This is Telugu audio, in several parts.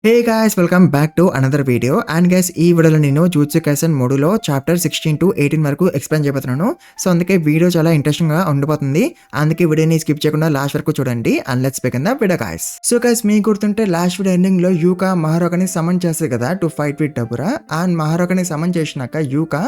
Hey guys welcome back to another video and guys ఈ వీడియోలో నేను జూత్సు కైసెన్ 3లో చాప్టర్ 16 to 18 వరకు ఎక్స్ప్లెయిన్ చేయబోతున్నాను. సో అందుకే వీడియో చాలా ఇంట్రెస్టింగ్ గా ఉండిపోతుంది. అందుకే వీడియోని స్కిప్ చేయకుండా లాస్ట్ వరకు చూడండి and let's begin the video guys. So guys మీకు గుర్తుంటే లాస్ట్ వీడియో ఎండింగ్ లో యూకా మహారాగాని సమన్ చేస్తుంది కదా టు ఫైట్ విత్ డబురా. అండ్ మహారాగాని సమన్ చేసినాక యూకా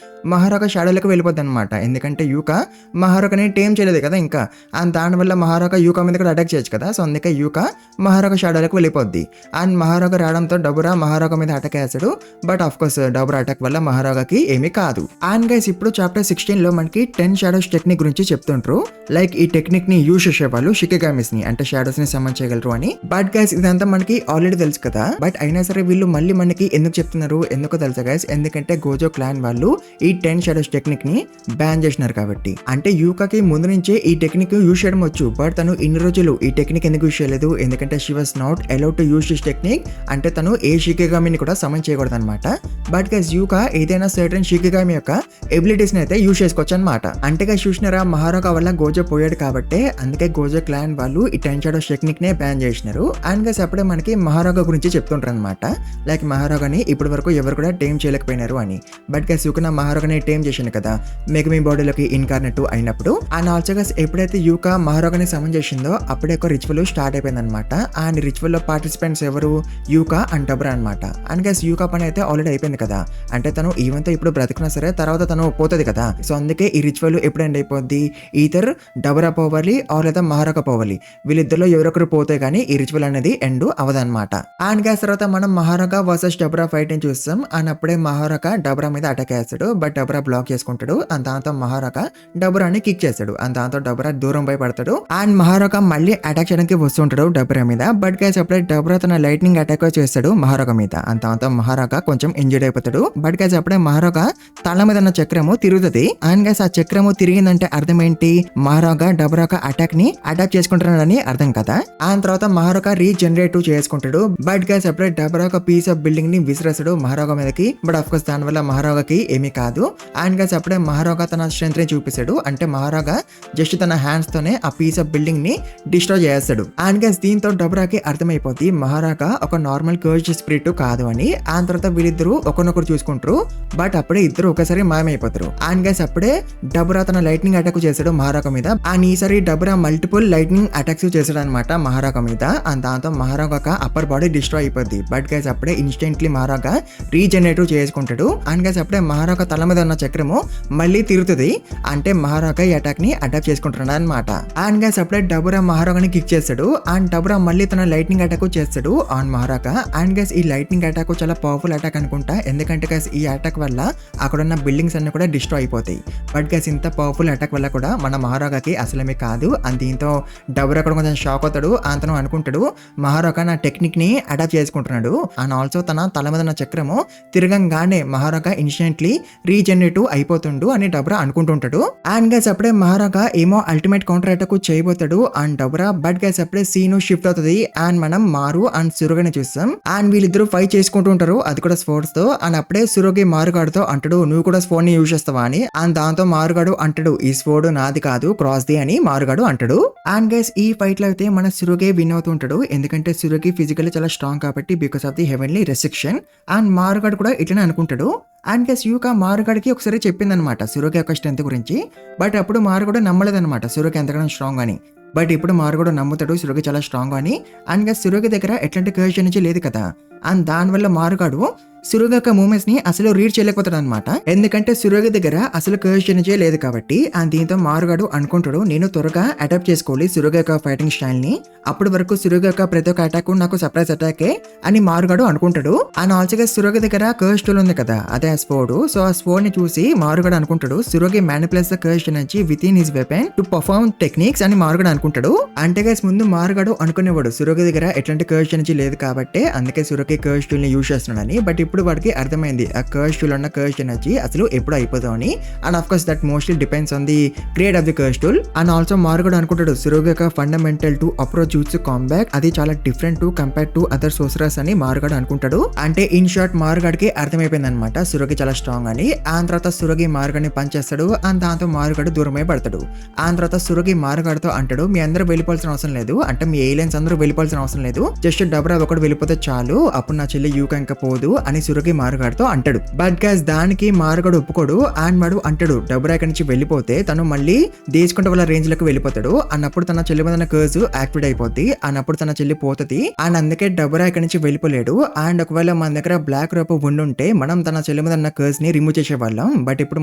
మహారాగా షాడోలోకి వెళ్ళిపోద్ది అనమాట. ఎందుకంటే యూకా మహారాగాని టేమ్ చేయలేదు కదా ఇంకా, అండ్ దానివల్ల మహారాగా యూకా మీద కూడా అటాక్ చేయొచ్చు కదా. సో అందుకే యూకా మహారాగా షాడోలోకి వెళ్ళిపోద్ది. అండ్ మహారాగా రావడంతో డబురా మహారాగా మీద అటాక్ చేస్తాడు. బట్ ఆఫ్ కోర్స్ డబురా అటాక్ వల్ల మహారాగాకి ఏమీ కాదు. అండ్ గైస్ ఇప్పుడు చాప్టర్ 16 లో మనకి 10 షాడోస్ టెక్నిక్ గురించి చెప్తుంటారు. లైక్ ఈ టెక్నిక్ ని యూజ్ చేసేవాళ్ళు షికిగామిస్ ని, అంటే షాడోస్ ని సమన్ చేయగలరు అని. బట్ గైస్ ఇదంతా మనకి ఆల్రెడీ తెలుసు కదా. బట్ అయినా సరే వీళ్ళు మళ్ళీ మనకి ఎందుకు చెప్తున్నారు, ఎందుకో తెలుసా గైస్? ఎందుకంటే గోజో క్లాన్ వాళ్ళు ఈ 10 షాడోస్ టెక్నిక్ ని బ్యాన్ చేసినారు కాబట్టి. అంటే యూకాకి ముందు నుంచే ఈ టెక్నిక్ యూజ్ చేయడం వచ్చు, బట్ తను ఇన్ని రోజులు ఈ టెక్నిక్ ఎందుకు యూజ్ చేయలేదు? ఎందుకంటే she was not allowed to use this technique. అంటే తను ఏ షికిగామిని కూడా సమన్ చేయకూడదు అనమాట. బట్ గైస్ యూకా ఏదైనా సర్టన్ షికిగామి యొక్క ఎబిలిటీస్ ని అయితే యూజ్ చేసుకోవచ్చు అనమాట. అంటే గైస్ చూసినారా, మహారాగా వల్ల గోజో పోయాడు కాబట్టి అందుకే గోజో క్లాన్ వాళ్ళు ఈ 10 షాడోస్ టెక్నిక్ నే బ్యాన్ చేసినారు. అండ్ గైస్ అప్పుడే మనకి మహారాగా గురించి చెప్తుంటారు అనమాట. లైక్ మహారాగాని ఇప్పటి వరకు ఎవరు కూడా టేమ్ చేయలేకపోయినారు అని. బట్ గైస్ యూకా మహారాగాని టేమ్ చేసింది కదా మెగమి బాడీలోకి ఇన్కార్నెట్ అయినప్పుడు. అండ్ ఆల్సో గైస్ ఎప్పుడైతే యూకా మహారాగాని సమన్ చేసిందో అప్పుడే ఒక రిచువల్ స్టార్ట్ అయిపోయింది అనమాట. అండ్ రిచువల్ లో పార్టిసిపెంట్స్ ఎవరు? యూకా అండ్ డబురా అనమాట. అండ్ గైస్ యూకా పని అయితే ఆల్రెడీ అయిపోయింది కదా. అంటే తను ఈవెన్ తో ఇప్పుడు బ్రతికినా సరే తర్వాత తను పోతుంది కదా. సో అందుకే ఈ రిచువల్ ఎప్పుడు ఎండ్ అయిపోద్ది? ఈథర్ డబురా పోవాలి ఆర్ లేదా మహారాగా పోవాలి. వీళ్ళిద్దరిలో ఎవరొకరు పోతే గానీ ఈ రిచువల్ అనేది ఎండ్ అవదనమాట. అండ్ గైస్ తర్వాత మనం మహారాగా వర్సెస్ డబురా ఫైట్ ని చూస్తాం. అండ్ అప్పుడే మహారాగా డబురా మీద అటాక్ చేస్తాడు. బట్ డబురా బ్లాక్ చేసుకుంటాడు. అండ్ దాంతో మహారాగా డబురాని కిక్ చేస్తాడు. అండ్ దాంతో డబురా దూరం పోయి పడతాడు. అండ్ మహారాగా మళ్ళీ అటాక్ చేయడానికి వస్తుంటాడు డబురా మీద. బట్ గైస్ అప్పుడే డబురా తన లైట్నింగ్ అటాక్ చేస్తాడు మహారాగా మీద. అండ్ దాంతో మహారాగా కొంచెం ఇంజర్డ్ అయిపోతాడు. బట్ గైస్ అప్పుడే మహారాగా తల మీద ఉన్న చక్రము తిరుగుతుంది. అండ్ గైస్ ఆ చక్రము తిరిగిందంటే అర్థం ఏంటి? మహారాగా డబురాగా అటాక్ ని అటాక్ చేసుకుంటున్నాడని అర్థం కదా. అండ్ తర్వాత మహారాగా రీజనరేట్ చేసుకుంటాడు. బట్ గైస్ అప్పుడే డబురాగా పీస్ ఆఫ్ బిల్డింగ్ ని విసిరేస్తాడు మహారాగా మీదకి. బట్ ఆఫ్ కోర్స్ దాని వల్ల మహారాగాకి ఏమీ కాదు. అండ్ గైస్ అప్పుడే మహారాగా తన స్ట్రెంత్ ని చూపిస్తాడు. అంటే మహారాగా జస్ట్ తన హ్యాండ్స్ తోనే ఆ పీస్ ఆఫ్ బిల్డింగ్ ని డిస్ట్రాయ్ చేస్తాడు. అండ్ గైస్ దీంతో డబురాకి అర్థమైపోద్ది మహారాగా ఒక నార్మల్ కర్జ్ స్పిరిట్ కాదు అని. అండ్ తర్వాత వీళ్ళిద్దరు ఒకరినొకరు చూసుకుంటారు. బట్ అప్పుడే ఇద్దరు ఒకసారి మాయమైపోతారు. అండ్ గైస్ అప్పుడే డబురా తన లైట్నింగ్ అటాక్ చేశాడు మహారాగా మీద. అండ్ ఈసారి డబురా మల్టిపుల్ లైట్నింగ్ అటాక్స్ చేశాడు అనమాట మహారాగా మీద. అండ్ దాంతో మహారాగా అప్పర్ బాడీ డిస్ట్రాయ్ అయిపోద్ది. బట్ గైస్ అప్పుడే ఇన్స్టెంట్లీ మహారాగా రీజనరేటివ్ చేసుకుంటాడు. అండ్ గైస్ అప్పుడే మహారాగా తల మీద ఉన్న చక్రము మళ్ళీ తిరుగుతుంది. అంటే మహారాగా ఈ అటాక్ ని అటాక్ చేసుకుంటున్నాడు అనమాట. అండ్ గైస్ అప్పుడే డబురా మహారాగాని కిక్ చేస్తాడు. అండ్ డబురా మళ్ళీ తన లైట్నింగ్ అటాక్ చేస్తాడు ఆన్ మహారాగా. అండ్ గైస్ ఈ లైట్నింగ్ అటాక్ చాలా పవర్ఫుల్ అటాక్ అనుకుంటా. ఎందుకంటే గైస్ ఈ అటాక్ వల్ల అక్కడ ఉన్న బిల్డింగ్స్ అన్ని కూడా డిస్ట్రాయ్ అయిపోతాయి. బట్ గైస్ ఇంత పవర్ఫుల్ అటాక్ వల్ల కూడా మన మహారాగాకి అసలేమీ కాదు. అండ్ దీంతో డబురా కూడా కొంచెం షాక్ అవుతాడు. అతను అనుకుంటాడు మహారాగా నా టెక్నిక్ ని అటాక్ చేసుకుంటున్నాడు. అండ్ ఆల్సో తన తల మీద ఉన్న చక్రము తిరగంగానే మహారాగా ఇన్స్టెంట్లీ రీజనరేటివ్ అయిపోతుండు అని డబురా అనుకుంటుంటాడు. అండ్ గైస్ అప్పుడే మహారాగా ఏమో అల్టిమేట్ కౌంటర్ అటాక్ చేయబోతాడు అండ్ డబురా. బట్ గైస్ అప్పుడే సీను షిఫ్ట్ అవుతుంది. అండ్ మనం మారు అండ్ సురుగని చూస్తాం. అండ్ వీళ్ళిద్దరు ఫైట్ చేసుకుంటూ ఉంటారు, అది కూడా స్పోర్ట్స్ తో. అండ్ అప్పుడే సురోగి మారుగాడుతో అంటాడు నువ్వు కూడా స్పోర్ట్ ని యూజ్ చేస్తావా అని. అండ్ దాంతో మారుగాడు అంటాడు ఈ స్పోర్డ్ నాది కాదు క్రాస్ ది అని మారుగాడు అంటాడు. అండ్ గైస్ ఈ ఫైట్ లో అయితే మన సురోగే విన్ అవుతుంటాడు. ఎందుకంటే సురోగి ఫిజికల్లీ చాలా స్ట్రాంగ్ కాబట్టి because of the heavenly restriction. And మారుగాడు కూడా ఇట్లనే అనుకుంటాడు. అండ్ గైస్ యూకా మారుగాడికి ఒకసారి చెప్పిందనమాట సురోగి యొక్క స్ట్రెంత్ గురించి. బట్ అప్పుడు మారుగాడు నమ్మలేదనమాట సురోగి ఎంతగానో స్ట్రాంగ్ అని. బట్ ఇప్పుడు మారుగాడు నమ్ముతాడు సురోగి చాలా స్ట్రాంగ్ అని. అండ్ గైస్ సురోగి దగ్గర ఎట్లాంటి కర్జ్ నుంచి లేదు కదా. అండ్ దానివల్ల మారుగాడు సురోగి యొక్క మూమెంట్స్ ని అసలు రీడ్ చేయలేకపోతాడు అనమాట. ఎందుకంటే సురోగి దగ్గర అసలు కర్జ్ ఎనర్జీ లేదు కాబట్టి. అండ్ దీంతో మారుగాడు అనుకుంటాడు నేను త్వరగా అడాప్ట్ చేసుకోవాలి సురోగి యొక్క ఫైటింగ్ స్టైల్ ని. అప్పటి వరకు సురోగి యొక్క ప్రతి ఒక్క అటాక్ నాకు సర్ప్రైజ్ అటాకే అని మారుగాడు అనుకుంటాడు. అండ్ ఆల్సోగా సురోగి దగ్గర కర్జ్ టూల్ ఉంది కదా, అదే ఆ స్పోర్డ్. సో ఆ స్పోర్డ్ ని చూసి మారుగాడు అనుకుంటాడు Tsurugi manipulates the curse energy within his weapon to perform techniques అని మారుగాడు అనుకుంటాడు. అంటే గైస్ ముందు మారుగాడు అనుకునేవాడు సురోగి దగ్గర ఎట్లాంటి కర్జ్ ఎనర్జీ లేదు కాబట్టి అందుకే సురోగి కర్జ్ టూల్ ని యూజ్ చేస్తున్నాడని. బట్ ఇప్పుడు వాడికి అర్థమైంది ఆ కర్స్ టూల్ ఉన్న కర్స్ ఎనర్జీ అసలు ఎప్పుడు అయిపోతాం అని. And of course that mostly depends on the creator of the curse tool. And also మారుగడు అనుకుంటాడు సురోగి యొక్క fundamental to approach jutsu combat అది చాలా different to compare to other sorcerers అని మారుగడు అనుకుంటాడు. అంటే ఇన్ షార్ట్ మారుగడికి అర్థమైపోయింది అనమాట సురోగి చాలా స్ట్రాంగ్ అని. ఆ తర్వాత సురోగి మారుగడిని పనిచేస్తాడు అండ్ దాంతో మారుగడు దూరమై పడతాడు. ఆ తర్వాత సురోగి మారుగడితో అంటాడు మీ అందరూ వెళ్ళిపోవాల్సిన అవసరం లేదు, అంటే మీ ఏలియన్స్ అందరూ వెళ్ళిపోవాల్సిన అవసరం లేదు, జస్ట్ డబ్రా ఒకటి వెళ్ళిపోతే చాలు, అప్పుడు నా చెల్లి యూక ఇంకా పోదు అని సురోగి మారుగడితో అంటాడు. బట్ గైస్ దానికి మారుగడు ఒప్పుకోడు. అండ్ వాడు అంటాడు డబ్రా ఇక్కడి నుంచి వెళ్ళిపోతే తను మళ్ళీ దేశకుంట వాళ్ళ రేంజ్ లకు వెళ్ళిపోతాడు, అన్నప్పుడు తన చెల్లి మీద కర్స్ యాక్టివేట్ అయిపోద్ది, అన్నప్పుడు తన చెల్లి పోతుంది. అండ్ అందుకే డబ్రా ఇక్కడి నుంచి వెళ్ళిపోలేడు. అండ్ ఒకవేళ మన దగ్గర బ్లాక్ రోప్ ఉండుంటే మనం తన చెల్లి మీద ఉన్న కర్స్ ని రిమూవ్ చేసేవాళ్ళం, బట్ ఇప్పుడు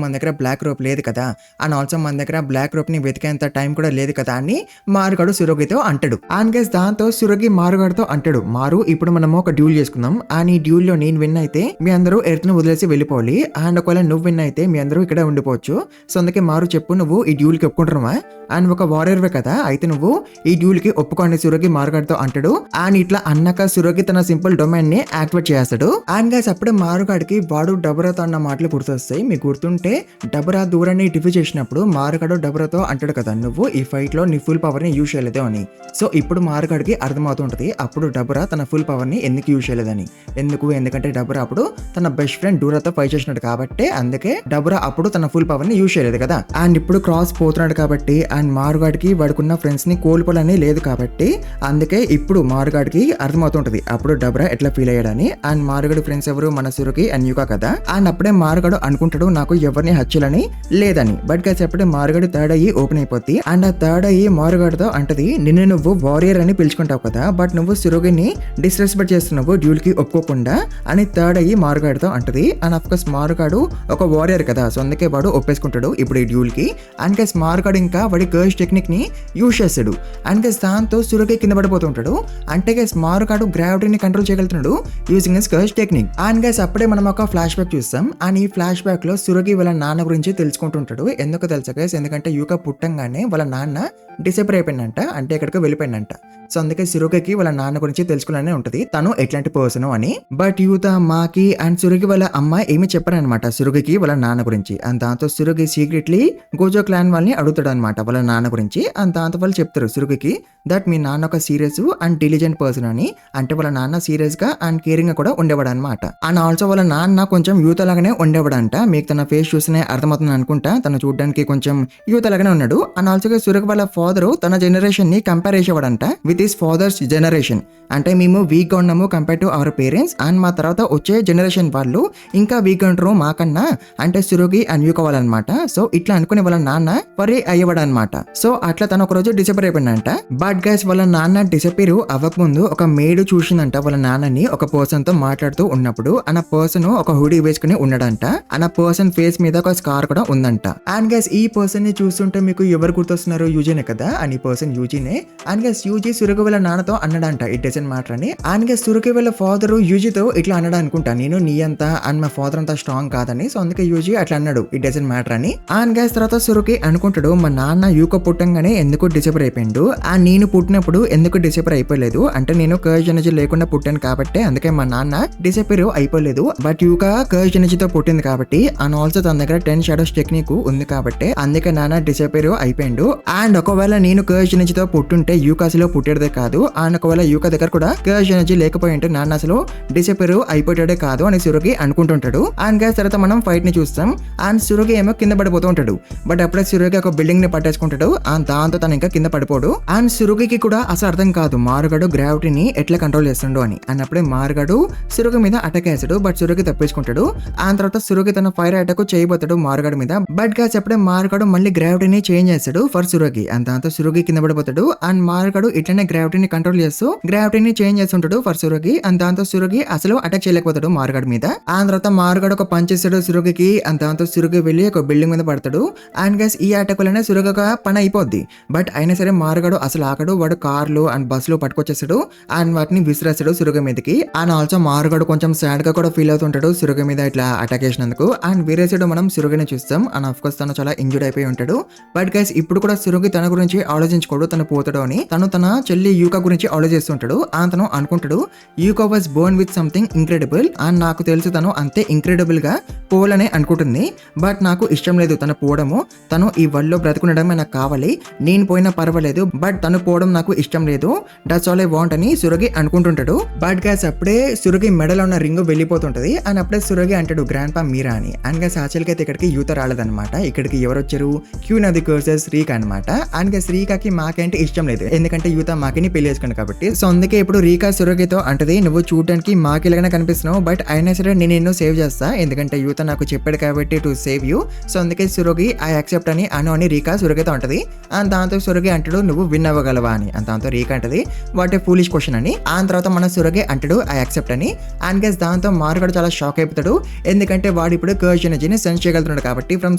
మన దగ్గర బ్లాక్ రోప్ లేదు కదా, అండ్ ఆల్సో మన దగ్గర బ్లాక్ రోప్ ని వెతికేంత టైం కూడా లేదు కదా అని మారుగడు సురోగితో అంటాడు. అండ్ గైస్ దాంతో సురోగి మారుగడితో అంటాడు మారు ఇప్పుడు మనము ఒక డ్యూల్ చేసుకుందాం, అండ్ ఈ డ్యూల్ లో నేను విన్ అయితే మీ అందరూ ఎర్త్ ను వదిలేసి వెళ్ళిపోవాలి, అండ్ ఒకవేళ నువ్వు విన్ అయితే మీ అందరూ ఇక్కడ ఉండిపోవచ్చు. సో అందుకే మారు చెప్పు నువ్వు ఈ డ్యూల్ కి ఒప్పుకుంటున్నావా, అండ్ ఒక వారియర్వే కదా అయితే నువ్వు ఈ డ్యూల్ కి ఒప్పుకోండి సురోగి మారుగడితో అంటాడు. అండ్ ఇట్లా అన్నాక సురోగి తన సింపుల్ డొమైన్ ని యాక్టివేట్ చేస్తాడు. అండ్ గైస్ అప్పుడే మారుగాడికి వాడు డబరాతో అన్న మాటలు గుర్తొస్తాయి. మీకు గుర్తుంటే డబరా దూరాన్ని డిఫ్యూజ్ చేసినప్పుడు మారుగాడు డబరాతో అంటాడు కదా నువ్వు ఈ ఫైట్ లో నీ ఫుల్ పవర్ ని యూజ్ చేయలేదు అని. సో ఇప్పుడు మారుగాడికి అర్థమవుతుంటది అప్పుడు డబరా తన ఫుల్ పవర్ ని ఎందుకు యూజ్ చేయలేదని. ఎందుకంటే డబరా అప్పుడు తన బెస్ట్ ఫ్రెండ్ డూరాతో ఫైట్ చేసినాడు కాబట్టి, అందుకే డబరా అప్పుడు తన ఫుల్ పవర్ ని యూజ్ చేయలేదు కదా. అండ్ ఇప్పుడు క్రాస్ పోతున్నాడు కాబట్టి అండ్ మారుగాడికి వాడుకున్న ఫ్రెండ్స్ ని కోల్పోవాలని లేదు కాబట్టి, అందుకే ఇప్పుడు మారుగాడికి అర్థమవుతుంటది అప్పుడు డబరా ఎట్లా ఫీల్ అయ్యాడని. అండ్ మారుగడు ఫ్రెండ్స్ ఎవరు మన సురుకి అండ్ యూకా కదా. అండ్ అప్పుడే మారుగడు అనుకుంటాడు నాకు ఎవరిని హత్యలని లేదని. బట్ గైస్ అప్పుడే మారుగడు థర్డ్ అయ్యి ఓపెన్ అయిపోద్ది. అండ్ ఆ థర్డ్ అయ్యి మారుగడుతో అంటది నిన్ను నువ్వు వారియర్ అని పిలుచుకుంటావు కదా, బట్ నువ్వు సురుగిని డిస్రెస్పెక్ట్ చేస్తున్నావు డ్యూల్ కి ఒప్పుకోకుండా అని థర్డ్ అయ్యి మారుగాడితో అంటది. అండ్ అఫ్ కోర్స్ మారుగాడు ఒక వారియర్ కదా, సో అందుకే వాడు ఒప్పేసుకుంటాడు ఇప్పుడు ఈ డ్యూల్ కి. అండ్ గైస్ మారుగాడు ఇంకా వాడి కర్స్ టెక్నిక్ ని యూజ్ చేస్తాడు. అండ్ గైస్ దాంతో సురుగి కింద పడిపోతుంటాడు. అంటే గైస్ మారుగాడు గ్రావిటీని కంట్రోల్ చేయగలుగుతున్నాడు using his curse technique. And guys అప్పుడే మనం ఒక ఫ్లాష్ బ్యాక్ చూస్తాం. అండ్ ఈ ఫ్లాష్ బ్యాక్ లో సురగి వాళ్ళ నాన్న గురించి తెలుసుకుంటుంటాడు. ఎందుకు తెలుసా గైస్, ఎందుకంటే యూక పుట్టంగానే వాళ్ళ నాన్న డిసైపర్ అయిపోయిందంట, అంటే ఎక్కడికో వెళ్ళిపోయిందంట. సో అందుకే సురుగికి వాళ్ళ నాన్న గురించి తెలుసుకునే ఉంటది తను ఎట్లాంటి పర్సన్ అని. బట్ యూత మాకి అండ్ సురుగి వాళ్ళ అమ్మ ఏమి చెప్పారనమాట సురుగికి వాళ్ళ నాన్న గురించి. అండ్ దాంతో సురుగి సీక్రెట్లీ గోజో క్లాన్ వాళ్ళని అడుగుతాడు అనమాట వాళ్ళ నాన్న గురించి. అండ్ దాంతో వాళ్ళు చెప్తారు సురుగికి దట్ మీ నాన్న ఒక సీరియస్ అండ్ డిలిజెంట్ పర్సన్ అని. అంటే వాళ్ళ నాన్న సీరియస్ గా అండ్ కేరింగ్ గా కూడా ఉండేవాడు అనమాట. అండ్ ఆల్సో వాళ్ళ నాన్న కొంచెం యూత్ లాగానే ఉండేవాడంట. మీకు తన ఫేస్ చూస్తేనే అర్థమవుతుంది అనుకుంటా, తను చూడడానికి కొంచెం యూత్ లాగానే ఉన్నాడు. అండ్ ఆల్సో సురుగి వాళ్ళ ఫాదర్ తన జనరేషన్ ని కంపేర్ చేసేవాడంట విత్ హిస్ ఫాదర్స్ జనరేషన్. అంటే మేము వీక్ గా ఉన్నాము compare to our parents, and మా తర్వాత వచ్చే జనరేషన్ వాళ్ళు ఇంకా వీక్ ఉంటారు మాకన్నా, అంటే సురుగి అండ్ యూక వాళ్ళనమాట. సో ఇట్లా అనుకునే వాళ్ళ నాన్న వరీ అయ్యేవాడు అనమాట. సో అట్లా తను ఒక రోజు డిసపేర్ అయిపోయిందంట. బట్ గైస్ వాళ్ళ నాన్న డిసపేర్ అవ్వకముందు ఒక మేడ్ చూసిందంట వాళ్ళ నాన్నని ఒక పర్సన్ తో మాట్లాడుతూ ఉన్నప్పుడు. అన్న పర్సన్ ఒక హుడీ వేసుకుని ఉన్నాడంట. అన్న పర్సన్ ఫేస్ మీద ఒక స్కార్ కూడా ఉందంట. అండ్ గైస్ ఈ పర్సన్ ని చూస్తుంటే మీకు ఎవరు గుర్తొస్తున్నారు, యూజీనే కదా. అండ్ ఈ పర్సన్ యూజీనే. అండ్ గైస్ యూజీ సురుగి వాళ్ళ నాన్నతో అన్నాడంట ఇట్ డజంట్ మ్యాటర్ అని. అండ్ గైస్ సురుగి వాళ్ళ ఫాదర్ యూజీతో ఇట్లా అన్నాడు అనుకుంటా, నేను నీ అంత అండ్ మా ఫాదర్ అంతా స్ట్రాంగ్ కాదని. సో అందుకే యూజీ అట్లా అన్నాడు ఇట్ డజంట్ మ్యాటర్ అని. అండ్ గైస్ తర్వాత సురుగి అనుకుంటాడు మా నాన్న యూక పుట్టంగానే ఎందుకు డిసపేర్ అయిపోయిండు, అండ్ నేను పుట్టినప్పుడు ఎందుకు డిసపేర్ అయిపోలేదు, అంటే నేను కర్జ్ ఎనర్జీ లేకుండా పుట్టాను కాబట్టి అందుకే మా నాన్న డిసపేర్ అయిపోలేదు. బట్ యూక కర్జ్ ఎనర్జీతో పుట్టింది కాబట్టి, అండ్ ఆల్సో తన దగ్గర 10 షాడోస్ టెక్నిక్ ఉంది కాబట్టి అందుకే నాన్న డిసపేర్ అయిపోయిండు. అండ్ ఒకవేళ నేను కర్జ్ ఎనర్జీతో పుట్టుంటే యూక అసలు పుట్టేదే కాదు, అండ్ ఒకవేళ యూక దగ్గర కూడా కర్జ్ ఎనర్జీ లేకపోయి ఉంటే నాన్న అసలు డిసపేర్ అయిపోయాడే కాదు అని సురుగి అనుకుంటుంటాడు. అండ్ గైస్ తర్వాత మనం ఫైట్ ని చూస్తాం. అండ్ సురుగి ఏమో కింద పడిపోతూ ఉంటాడు. బట్ అప్పుడే సురుగి ఒక బిల్డింగ్ ని పట్టేసుకుంటాడు. అండ్ దాంతో తను ఇంకా కింద పడిపోడు. అండ్ సురుగికి కూడా అసలు అర్థం కాదు మారుగడు గ్రావిటీని ఎట్లా కంట్రోల్ చేస్తుండో అని. అండ్ అప్పుడే మారుగడు సురుగి మీద అటాక్ చేస్తాడు. బట్ సురుగి తప్పించుకుంటాడు. ఆ తర్వాత సురుగి తన ఫైర్ అటాక్ చేయబోతాడు మారుగడు మీద. బట్ గైస్ అప్పుడే మారుగడు మళ్ళీ గ్రావిటీని చేంజ్ చేస్తాడు ఫర్ సురుగి. అండ్ దాంతో సురుగి కింద పడిపోతాడు. అండ్ మారుగడు ఇట్లనే గ్రావిటీని కంట్రోల్ చేస్తూ గ్రావిటీని చేంజ్ చేస్తుంటాడు ఫర్ సురుగి. అండ్ దాంతో సురుగి అసలు అటాక్ చేయలేకపోతాడు మారుగడు మీద. ఆ తర్వాత మారుగడు ఒక పంచ్ చేస్తాడు సురుగికి. అండ్ దాంతో సురుగి వెళ్ళి ఒక బిల్డింగ్ మీద పడతాడు. అండ్ గైస్ ఈ అటాక్ వల్లనే సురుగి ఒక పని అయిపోద్ది. బట్ అయినా సరే మారుగడు అసలు ఆగడు. వాడు కార్లు అండ్ బస్సులు పట్టుకొచ్చేస్తాడు అండ్ వాటిని విసిరేస్తాడు సురుగి మీదకి. అండ్ ఆల్సో మారుగడు కొంచెం సాడ్ గా కూడా ఫీల్ అవుతుంటాడు సురుగి మీద ఇట్లా అటాక్ చేసినందుకు. అండ్ వేరే సైడ్ మనం సురుగిని చూస్తాం. అండ్ ఆఫ్ కోర్స్ తను చాలా ఇంజూర్డ్ అయిపోయి ఉంటాడు. బట్ గైస్ ఇప్పుడు కూడా సురుగి తన గురించి ఆలోచించుకోడు తను పోతాడు అని. తను తన చెల్లి చెల్లి యూకా గురించి ఆలోచిస్తుంటాడు. అతను అనుకుంటాడు Yuka was born with something incredible and నాకు తెలుసు తను అంతే ఇంక్రెడిబుల్ గా పోవాలని అనుకుంటుంది. బట్ నాకు ఇష్టం లేదు తను పోవడము. తను ఈ వరల్డ్ లో బ్రతుకుండడమే నాకు కావాలి. నేను పోయినా పర్వాలేదు బట్ తను పోవడం నాకు ఇష్టం లేదు. దట్స్ ఆల్ ఐ వాంట్ అని సురగి అనుకుంటుంటాడు. బట్ గ్యాస్ అప్పుడే సురగి మెడలో ఉన్న రింగ్ వెళ్ళిపోతుంటది. అండ్ అప్పుడే సురగి అంటాడు గ్రాండ్ పా మీరా అని. అండ్ గ్యాస్ యాక్చువల్గా అయితే ఇక్కడికి యూత రాలేదన్నమాట. ఇక్కడికి ఎవరు వచ్చారు? క్యూన్ అది వర్సెస్ రీకా అనమాట. అండ్ గ్యాస్ రీకాకి మాకంటే ఇష్టం లేదు ఎందుకంటే యూత మాకిని పెళ్లి చేసుకుంది కాబట్టి. సో అందుకే ఇప్పుడు రీకా సురగితో అంటది నువ్వు చూడడానికి మాకిలాగానే కనిపిస్తున్నావు బట్ అయినా సరే నేను ఎన్నో సేవ్ చేస్తా ఎందుకంటే యూత నాకు చెప్పాడు కాబట్టి టు సేవ్ యూ. సో అందుకే సురగి ఐ యాక్సెప్ట్ అని అని రీకా సురగితో అంటది. అండ్ దాంతో సురగి అంటాడు నువ్వు విన్ అవ్వగలవా అని. అండ్ దాంతో రీకా అంటది వాట్ ఏ ఫూలిష్ క్వశ్చన్ అని. ఆ తర్వాత మన సురగి అంటాడు ఐ యాక్సెప్ట్ అని. అండ్ గెస్ దాంతో మారుగాడు చాలా షాక్ అయిపోతాడు ఎందుకంటే వాడు ఇప్పుడు కర్జ్ ఎనర్జీని సెన్స్ చేయగలుగుతున్నాడు కాబట్టి ఫ్రమ్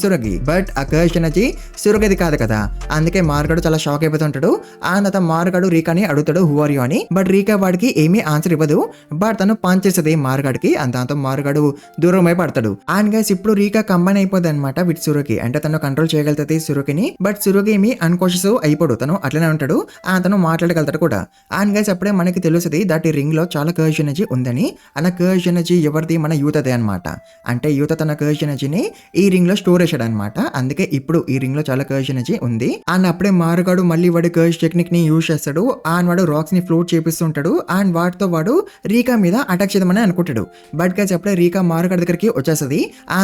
సురగి. బట్ ఆ కర్జ్ ఎనర్జీ సురగిది కాదు కదా. అందుకే మారుగాడు చాలా షాక్ అయిపోతుంటాడు. ఆ తర్వాత మారుగాడు రీకాని అడుగుతాడు హూ ఆర్ యూ అని. బట్ రీకా వాడికి ఏమీ ఆన్సర్ ఇవ్వదు. బట్ తను పాన్ చేస్తుంది మారుగాడికి. అండ్ దాంతో మారుగాడు దూరం అయి పడతాడు. అండ్ గైస్ ఇప్పుడు రీకా కంబైన్ అయిపోద్ది అనమాట విత్ సురగి. అంటే తను కంట్రోల్ చేయగలుగుతుంది సురగిని. బట్ సురగి ఏమి అన్కాన్షియస్ అయిపోడు. తను అట్లనే ఉంటాడు. తను మాట్లాడగలుగుతాడు కూడా. అండ్ గైస్ అప్పుడే మనకి తెలుస్తుంది దట్ ఈ రింగ్ లో చాలా కర్జ్ ఎనర్జీ ఉందని. అన్న కర్జ్ ఎనర్జీ ఎవరిది? మన యూతదే అనమాట. అంటే యూత తన కర్జ్ ఎనర్జీని ఈ రింగ్ లో స్టోర్ చేశాడు అనమాట. అందుకే ఇప్పుడు ఈ రింగ్ లో చాలా కర్జ్ ఎనర్జీ ఉంది. అండ్ అప్పుడే మారుగాడు మళ్ళీ వాడు కర్జ్ టెక్నిక్ ని యూజ్ చేస్తాడు. అండ్ వాడు రాక్స్ ని ఫ్లోట్ చేపిస్తుంటాడు. అండ్ వాటితో వాడు రీకా మీద అటాక్ చేద్దామని అనుకుంటాడు. బట్ గైస్ అప్పుడే రీకా మారుగాడి దగ్గరికి వచ్చేస్తుంది.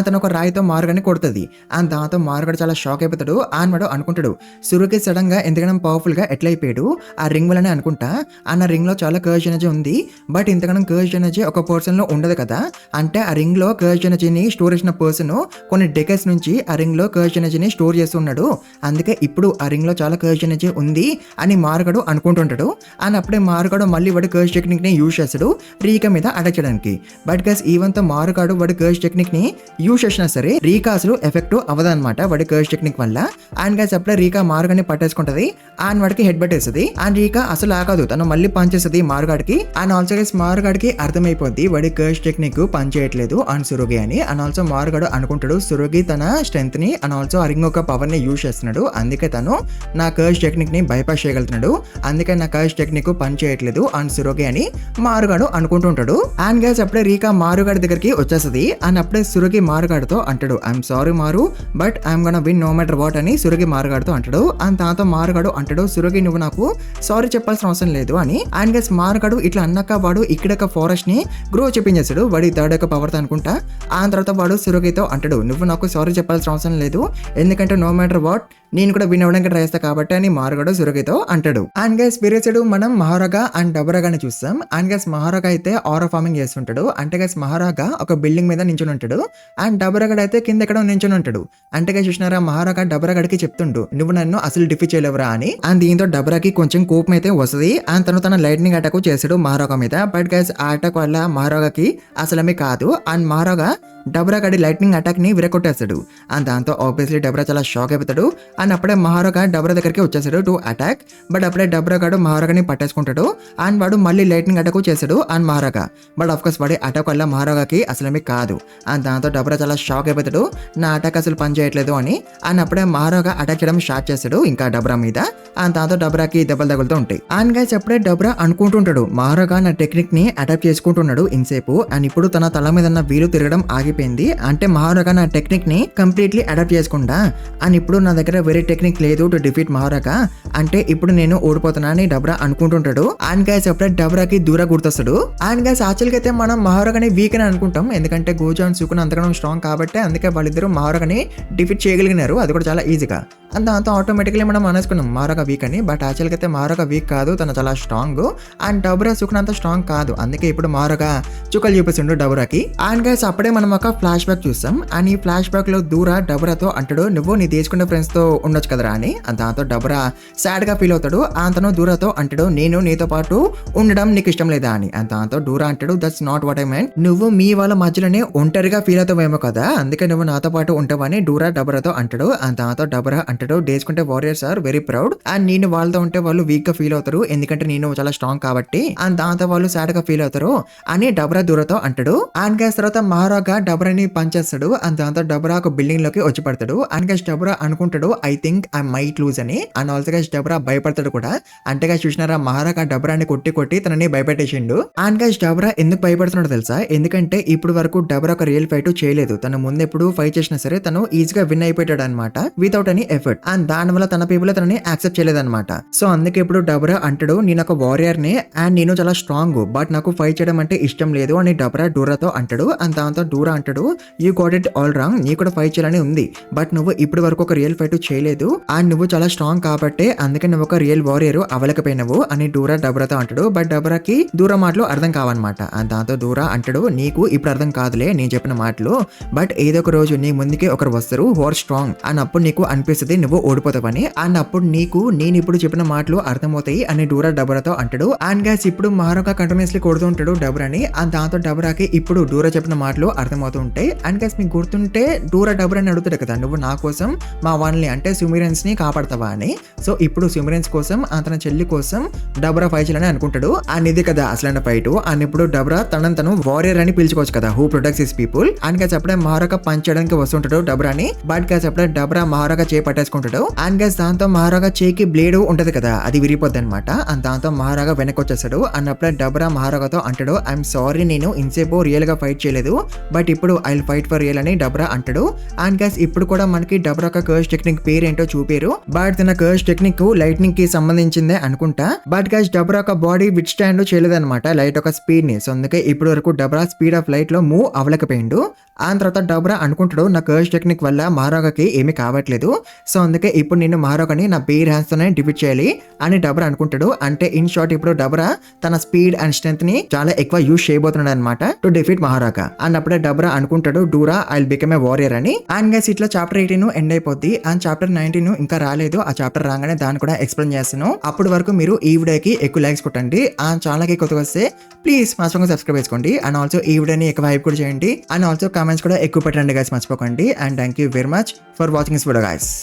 తను ఒక రాయితో మారుగాడిని కొడుతుంది. అండ్ దాంతో మారుగాడు చాలా షాక్ అయిపోతాడు. అండ్ వాడు అనుకుంటాడు సురగి సడన్ గా ఎంతగానో పవర్ఫుల్ గా ఎట్లా అయిపోయాడు ఆ రింగ్ వల్లనే అనుకుంటా. అన్న రింగ్ లో చాలా కర్జ్ ఎనర్జీ ఉంది. బట్ ఇంతగానో కర్జ్ ఎనర్జీ ఒక పర్సన్ లో ఉండదు కదా. అంటే ఆ రింగ్ లో కర్జ్ ఎనర్జీని స్టోర్ చేసిన పర్సన్ కొన్ని డెకేడ్స్ నుంచి ఆ రింగ్ లో కర్జ్ ఎనర్జీని స్టోర్ చేస్తున్నాడు. అందుకే ఇప్పుడు ఆ రింగ్ లో చాలా కర్జ్ ఎనర్జీ ఉంది అని మారుగాడు అనుకుంటుంటాడు. అండ్ అప్పుడే మారుగాడు మళ్ళీ వాడు కర్జ్ టెక్నిక్ ని యూజ్ చేస్తాడు రీకా మీద అటాక్ చేయడానికి. బట్ గైస్ ఈవెన్ తో మారుగాడు వాడు కర్జ్ టెక్నిక్ ని యూజ్ చేసినా సరే రీకా అసలు ఎఫెక్ట్ అవ్వదన్నమాట వాడి కర్జ్ టెక్నిక్ వల్ల. అండ్ గైస్ అప్పుడే రీకా మారుగాని పట్టేసుకుంటది. అండ్ వాడికి హెడ్ పెట్టేస్తుంది. అండ్ రీకా అసలు ఆగదు. తను మళ్ళీ పనిచేస్తుంది మారుగాడికి. అండ్ ఆల్సో గైస్ మారుగాడికి అర్థమైపోద్ది వాడి కర్జ్ టెక్నిక్ పని చేయట్లేదు అండ్ సురగి అని. అండ్ ఆల్సో మారుగాడు అనుకుంటాడు సురగి తన స్ట్రెంత్ ని అండ్ ఆల్సో ఆ రింగ్ ఒక పవర్ ని యూజ్ చేస్తున్నాడు. అందుకే తను నా కర్జ్ టెక్నిక్ ని బైపాస్ చేయగలుగుతున్నాడు. అందుకే నా కర్జ్ టెక్నిక్ పని చేయట్లేదు అండ్ సురగి అని మారుగాడు అనుకుంటుంటాడు. అండ్ గైస్ అప్పుడే రీకా మారుగాడి దగ్గరికి వచ్చేస్తుంది. అండ్ అప్పుడే సురగి మారుగాడితో అంటాడు I'm sorry Maru but I'm gonna win no matter what అని సురగి మారుగాడితో అంటాడు. అండ్ దాంతో మారుగాడు అంటాడు సురగి నువ్వు నాకు సారీ చెప్పాల్సిన అవసరం లేదు అని. అండ్ గైస్ మారుగాడు ఇట్లా అన్నాక వాడు ఇక్కడ ఫారెస్ట్ ని గ్రో చెప్పించేస్తాడు వాడి థర్డ్ యొక్క పవర్ తో అనుకుంటా. ఆ తర్వాత వాడు సురగితో అంటాడు నువ్వు నాకు సారీ చెప్పాల్సిన అవసరం లేదు ఎందుకంటే నో మ్యాటర్ వాట్ నేను కూడా విన్ అవ్వడానికి ట్రై చేస్తా కాబట్టి అని మారుగాడు సురగితో అంటాడు. అండ్ గైస్ పీరియడ్ మనం మహారాగా అండ్ డబరాగాని చూస్తాం. అండ్ గైస్ మహారాగా అయితే ఆరా ఫార్మింగ్ చేస్తుంటాడు. అంటే గైస్ మహారాగా ఒక బిల్డింగ్ మీద నించుని ఉంటాడు. అండ్ డబరాగడ్ అయితే కింద ఎక్కడ నించుని ఉంటాడు. అంటే గైస్ చూసినారా మహారాగా డబరాగడికి చెప్తుండు నువ్వు నన్ను అసలు డిఫీట్ చేయలేవురా అని. అండ్ దీంతో డబరాకి కొంచెం కోపం అయితే వస్తుంది. అండ్ తన లైట్నింగ్ అటాక్ చేసాడు మహారాగా మీద. బట్ గైస్ ఆ అటాక్ వల్ల మహారాగాకి అసలమే కాదు. అండ్ మహారాగా డబరాగడి లైట్నింగ్ అటాక్ ని విరగొట్టేస్తాడు. అండ్ దాంతో ఆబ్వియస్లీ డబరా చాలా షాక్ అయిపోతాడు. అండ్ అప్పుడే మహారాగా డబరా దగ్గరికి వచ్చేసాడు టు అటాక్. బట్ అప్పుడే డబరాగాడు మహారాగాని పట్టేసుకుంటాడు. అండ్ వాడు మళ్ళీ లైట్నింగ్ అటాక్ చేశాడు అండ్ మహారాగా. బట్ ఆఫ్ కోర్స్ వాడి అటాక్ వల్ల మహారాగాకి అసలేమీ కాదు. అండ్ దాంతో డబరా చాలా షాక్ అయిపోతాడు నా అటాక్ అసలు పని చేయట్లేదు అని. అండ్ అప్పుడే మహారాగా అటాక్ చేయడం స్టార్ట్ చేస్తాడు ఇంకా డబరా మీద. అండ్ దాంతో డబరాకి దెబ్బలు తగులుతూ ఉంటాయి. అండ్ గైస్ అప్పుడే డబరా అనుకుంటుంటాడు మహారాగా నా టెక్నిక్ ని అడాప్ట్ చేసుకుంటున్నాడు ఇన్సేపు. అండ్ ఇప్పుడు తన తల మీద ఉన్న వీలు తిరగడం ఆగిపోయింది. అంటే మహారాగా నా టెక్నిక్ ని కంప్లీట్లీ అడాప్ట్ చేసుకుంటా. అండ్ ఇప్పుడు నా దగ్గర వేరే టెక్నిక్ లేదు టు డిఫీట్ మహారాగా. అంటే ఇప్పుడు నేను ఓడిపోతున్నా అని డబరా అనుకుంటుంటాడు. అండ్ గైస్ అప్పుడే డబరాకి దూరం గుర్తొస్తాడు. అండ్ గైస్ యాక్చువల్గా అయితే మనం మహారాగాని వీక్ అని అనుకుంటాం ఎందుకంటే గోజా అండ్ సుకున్ అంతగానో స్ట్రాంగ్ కాబట్టి. అందుకే వాళ్ళిద్దరూ మహారాగాని డిఫీట్ చేయగలిగినారు అది కూడా చాలా ఈజీగా. అండ్ దాంతో ఆటోమేటిక్లీ మనం అనేసుకున్నాం మహారాగా వీక్ అని. బట్ యాక్చువల్గా అయితే మహారాగా వీక్ కాదు, తను చాలా స్ట్రాంగ్. అండ్ డబరా సుకున్ అంత స్ట్రాంగ్ కాదు. అందుకే ఇప్పుడు మహారాగా చుక్కలు చూపిస్తుండు డబరాకి. అండ్ గైస్ అప్పుడే మనం ఒక ఫ్లాష్ బ్యాక్ చూస్తాం. అండ్ ఈ ఫ్లాష్ బ్యాక్ లో దూర డబరాతో అంటాడు నువ్వు నీ తీసుకున్న ఫ్రెండ్స్ తో ఉండొచ్చు కదరా అని. దాంతో డబరా సాడ్ గా ఫీల్ అవుతాడు. అతను దూరాతో అంటాడు నేను నీతో పాటు ఉండడం నీకు ఇష్టం లేదా అని. దాంతో దూరా అంటాడు that's not what I mind. నువ్వు మీ వాళ్ళ మధ్యలోనే ఒంటరిగా ఫీల్ అవుతావేమో కదా, అందుకే నువ్వు నాతో పాటు ఉంటావని డూరా డబరాతో అంటాడు. దాంతో డబరా అంటాడు డేసుకుంటే warriors are very proud and నేను వాళ్ళతో ఉంటే వాళ్ళు వీక్ గా ఫీల్ అవుతారు ఎందుకంటే నేను చాలా స్ట్రాంగ్ కాబట్టి. అండ్ దాంతో వాళ్ళు సాడ్ గా ఫీల్ అవుతారు అని డబరా దూరతో అంటాడు. అండ్ గైస్ తర్వాత మహారాగా డబరాని పంచేస్తాడు. అండ్ దాంతో డబరా ఒక బిల్డింగ్ లోకి వచ్చి పడతాడు. అండ్ గైస్ డబరా అనుకుంటాడు I think I might lose అని. అండ్ ఆల్సో గైస్ డబరా భయపడతాడు కూడా. అంటే గైస్ చూసినారా మహారాక్ ఆ డబరాని కొట్టి తనని భయపెట్టేసిండు. అండ్ గైస్ డబరా ఎందుకు భయపడుతున్నాడు తెలుసా? ఎందుకంటే ఇప్పుడు వరకు డబరా ఒక రియల్ ఫైట్ చేయలేదు. తను ముందు ఎప్పుడు ఫైట్ చేసినా సరే తను ఈజీగా విన్ అయిపోయాడు అనమాట వితౌట్ ఎనీ ఎఫర్ట్. అండ్ దాని వల్ల తన పీపుల్ తనని యాక్సెప్ట్ చేయలేదన్నమాట. సో అందుకే ఇప్పుడు డబరా అంటాడు నేను ఒక వారియర్ ని అండ్ నేను చాలా స్ట్రాంగ్ బట్ నాకు ఫైట్ చేయడం అంటే ఇష్టం లేదు అని డబరా డూరాతో అంటాడు. అండ్ దాంతో డూరా అంటాడు you got it all wrong, నీ కూడా ఫైట్ చేయాలని ఉంది బట్ నువ్వు ఇప్పటి వరకు ఒక రియల్ ఫైట్ చేయలేదు అండ్ నువ్వు చాలా స్ట్రాంగ్ కాబట్టి అందుకే నువ్వు ఒక రియల్ వారియర్ అవ్వలేకపోయినావు అని డూరా డబరాతో అంటాడు. బట్ డబరాకి దూరా మాటలు అర్థం కావన్నమాట. అండ్ దాంతో దూరా అంటాడు నీకు ఇప్పుడు అర్థం కాదులే నేను చెప్పిన మాటలు బట్ ఏదో ఒక రోజు నీ ముందుకే ఒకరు వస్తారు హోర్ స్ట్రాంగ్ అండ్ అప్పుడు నీకు అనిపిస్తుంది నువ్వు ఓడిపోతావని. అండ్ అప్పుడు నీకు నేను ఇప్పుడు చెప్పిన మాటలు అర్థమవుతాయి అని డూరా డబరాతో అంటాడు. అండ్ గైస్ ఇప్పుడు మహారాక కంటిన్యూస్లీ కొడుతూ ఉంటాడు డబరాని. అండ్ దాంతో డబరాకి ఇప్పుడు డూరా చెప్పిన మాటలు అర్థమవుతూ ఉంటాయి. అండ్ గైస్ మీకు గుర్తుంటే డూరా డబరాని అడుగుతాడు కదా నువ్వు నా కోసం మా వాళ్ళని అంటే సుమిరెన్స్ ని కాపాడతావా అని. సో ఇప్పుడు సుమిరెన్స్ కోసం తన చెల్లి కోసం డబరా ఫైట్ చేయాలని అనుకుంటాడు. అండ్ ఇది కదా అసలైన ఫైట్. అండ్ ఇప్పుడు డబరా తను వారియర్ అని పిలుచుకోవచ్చు కదా who protects his people. And guys అప్పుడే మహారాక పంచ్ చేయడానికి వస్తుంటాడు డబరాని. బట్ గైస్ అప్పుడే డబరా మహారాక చేయి పట్టేసుకుంటాడు. అండ్ గైస్ దాంతో మహారాక చేయికి బ్లేడ్ ఉంటది కదా అది విరిగిపోద్ది అనమాట. అండ్ దాంతో మహారాక వెనక్కి వచ్చేస్తాడు. అన్నప్పుడే డబరా మహారాకతో అంటాడు ఐఎమ్ సారీ నేను ఇన్సేపు రియల్ గా ఫైట్ చేయలేదు బట్ ఇప్పుడు I will fight for real అని డబరా అంటాడు. అండ్ గైస్ ఇప్పుడు కూడా మనకి డబరా కర్స్ టెక్నిక్ పేరేంటో చూపారు బట్ తన కర్స్ టెక్నిక్ లైట్నింగ్ కి సంబంధించిందే అనుకుంటా. బట్ గైస్ డబరా ఒక బాడీ విత్ స్టాండ్ చేయలేదన్నమాట లైట్ ఒక స్పీడ్ ని. సో అందుకే ఇప్పుడు వరకు డబరా స్పీడ్ ఆఫ్ లైట్ లో మూవ్ అవ్వలేకపోయిండు. ఆ తర్వాత డబరా అనుకుంటాడు నా కర్స్ టెక్నిక్ వల్ల మహారాగకి ఏమీ కావట్లేదు సో అందుకే ఇప్పుడు నేను మహారాగని నా బేర్ హ్యాండ్స్ తోనే డిఫీట్ చేయాలి అని డబరా అనుకుంటాడు. అంటే ఇన్ షార్ట్ ఇప్పుడు డబరా తన స్పీడ్ అండ్ స్ట్రెంత్ ని చాలా ఎక్కువ యూజ్ చేయబోతున్నాడు అనమాట టు డిఫీట్ మహారాక. అండ్ అప్పుడే డబరా అనుకుంటాడు డూరా I will become a warrior అని. అండ్ గైస్ ఇట్లా చాప్టర్ 18 ఎండ్ అయిపోద్ది. అండ్ చాప్టర్ 19 ఇంకా రాలేదు. ఆ చాప్టర్ రాగానే దాన్ని కూడా ఎక్స్ప్లెయిన్ చేస్తాను. అప్పటి వరకు మీరు ఈ వీడియోకి ఎక్కువ లైక్స్ కొట్టండి. ఆ ఛానల్ కి కొత్తగా వస్తే ప్లీజ్ మా ఛానల్ సబ్స్క్రైబ్ చేసుకోండి. అండ్ ఆల్సో ఈ వీడియోని ఎక్కువ హైప్ కూడా చేయండి. అండ్ ఆల్సో కామెంట్స్ కూడా ఎక్కువ పెట్టండి గైస్ మర్చిపోకండి. And thank you very much for watching this video guys.